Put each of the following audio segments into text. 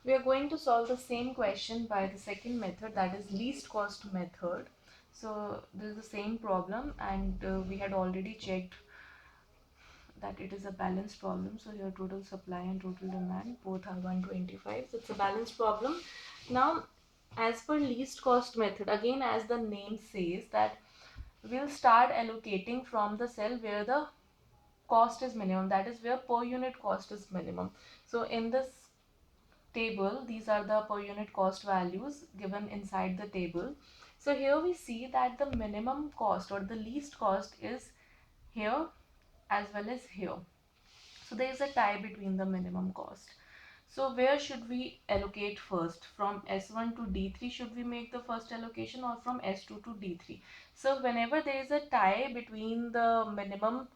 We are going to solve the same question by the second method, that is least cost method. So this is the same problem, and we had already checked that it is a balanced problem. So here total supply and total demand both are 125. So it's a balanced problem. Now, as per least cost method, again as the name says, that we'll start allocating from the cell where the cost is minimum, that is where per unit cost is minimum. So in this table, these are the per unit cost values given inside the table. So here we see that the minimum cost or the least cost is here as well as here. So there is a tie between the minimum cost. So where should we allocate first? From S1 to D3 should we make the first allocation, or from S2 to D3? So whenever there is a tie between the minimum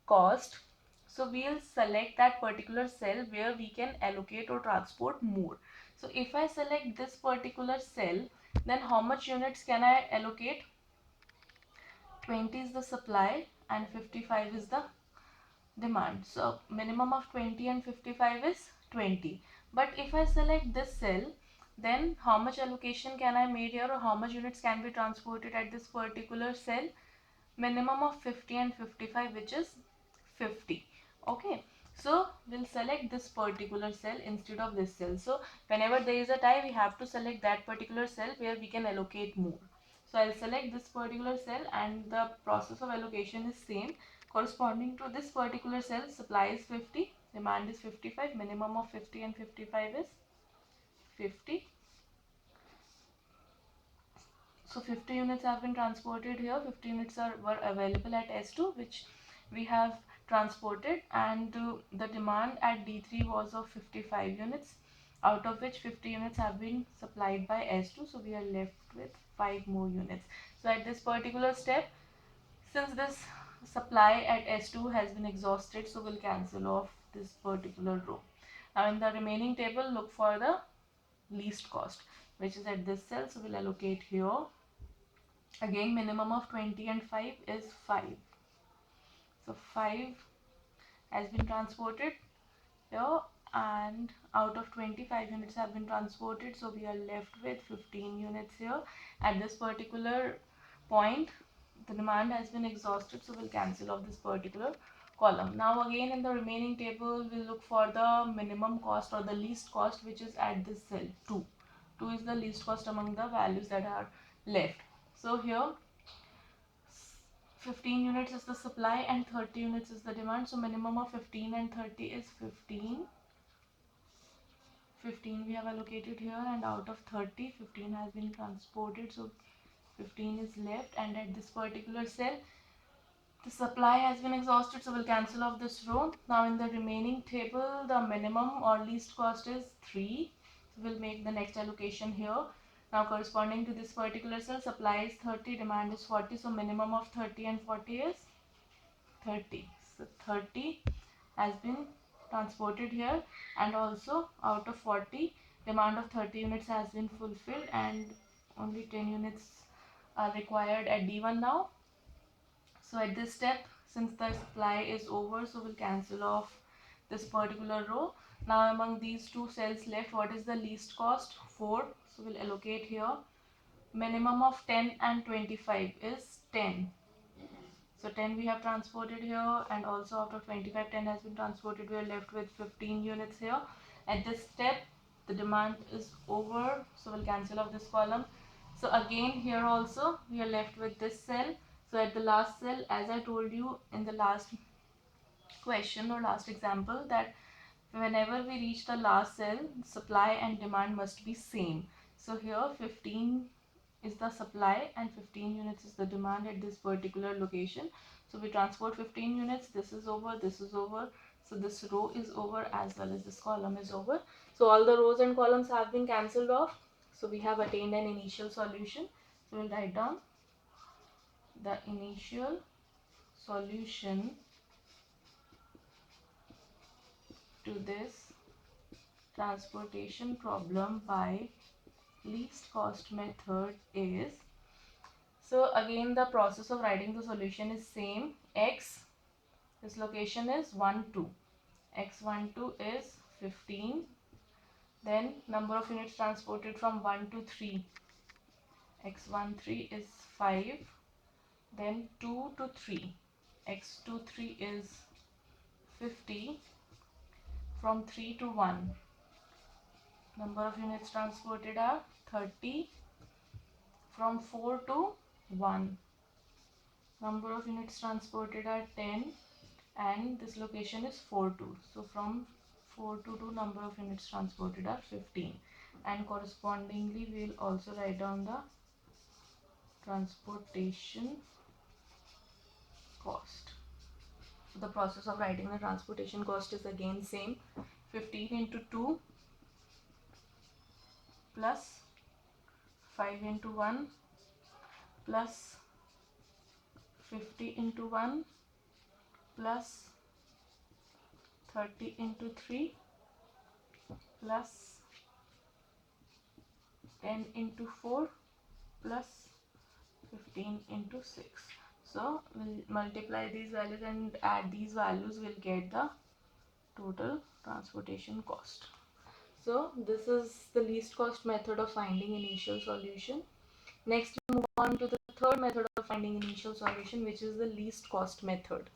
cost, so we'll select that particular cell where we can allocate or transport more. So if I select this particular cell, then how much units can I allocate? 20 is the supply and 55 is the demand. So minimum of 20 and 55 is 20. But if I select this cell, then how much allocation can I make here, or how much units can be transported at this particular cell? Minimum of 50 and 55, which is 50. Okay, so we'll select this particular cell instead of this cell. So whenever there is a tie, we have to select that particular cell where we can allocate more. So I'll select this particular cell, and the process of allocation is same. Corresponding to this particular cell, supply is 50, demand is 55, minimum of 50 and 55 is 50. So 50 units have been transported here. 50 units were available at S2, which we have transported, and the demand at D3 was of 55 units, out of which 50 units have been supplied by S2. So we are left with 5 more units. So at this particular step, since this supply at S2 has been exhausted, so we'll cancel off this particular row. Now in the remaining table, look for the least cost, which is at this cell. So we'll allocate here. Again, minimum of 20 and 5 is 5. So 5 has been transported here, and out of 25 units have been transported. So we are left with 15 units here. At this particular point, the demand has been exhausted. So we'll cancel off this particular column. Now again in the remaining table, we'll look for the minimum cost or the least cost, which is at this cell 2. 2 is the least cost among the values that are left. So here 15 units is the supply and 30 units is the demand. So minimum of 15 and 30 is 15. 15 we have allocated here, and out of 30, 15 has been transported. So 15 is left, and at this particular cell, the supply has been exhausted. So we'll cancel off this row. Now in the remaining table, the minimum or least cost is 3. So we'll make the next allocation here. Now corresponding to this particular cell, supply is 30, demand is 40. So minimum of 30 and 40 is 30. So 30 has been transported here, and also out of 40, demand of 30 units has been fulfilled, and only 10 units are required at D1 now. So at this step, since the supply is over, so we'll cancel off this particular row. Now among these two cells left, what is the least cost? 4. So we'll allocate here. Minimum of 10 and 25 is 10. So 10 we have transported here, and also out of 25, 10 has been transported. We are left with 15 units here. At this step, the demand is over, so we'll cancel off this column. So again here also we are left with this cell. So at the last cell, as I told you in the last question or last example, that whenever we reach the last cell, supply and demand must be same. So here 15 is the supply and 15 units is the demand at this particular location. So we transport 15 units. This is over, this is over. So this row is over as well as this column is over. So all the rows and columns have been cancelled off. So we have attained an initial solution. So we'll write down the initial solution to this transportation problem by least cost method is, so again the process of writing the solution is same. X, this location is 1 2, x 1 2 is 15, Then number of units transported from 1 to 3. x13 is 5. Then 2 to 3. x23 is 50. From 3 to 1. Number of units transported are 30. From 4 to 1. Number of units transported are 10, and this location is 4 2. So from 4 to 2, number of units transported are 15, and correspondingly we will also write down the transportation cost. So the process of writing the transportation cost is again same. 15 into 2 plus 5 into 1 plus 50 into 1 plus 30 into 3 plus 10 into 4 plus 15 into 6. So we'll multiply these values and add these values, we'll get the total transportation cost. So this is the least cost method of finding initial solution. Next we move on to the third method of finding initial solution, which is the least cost method.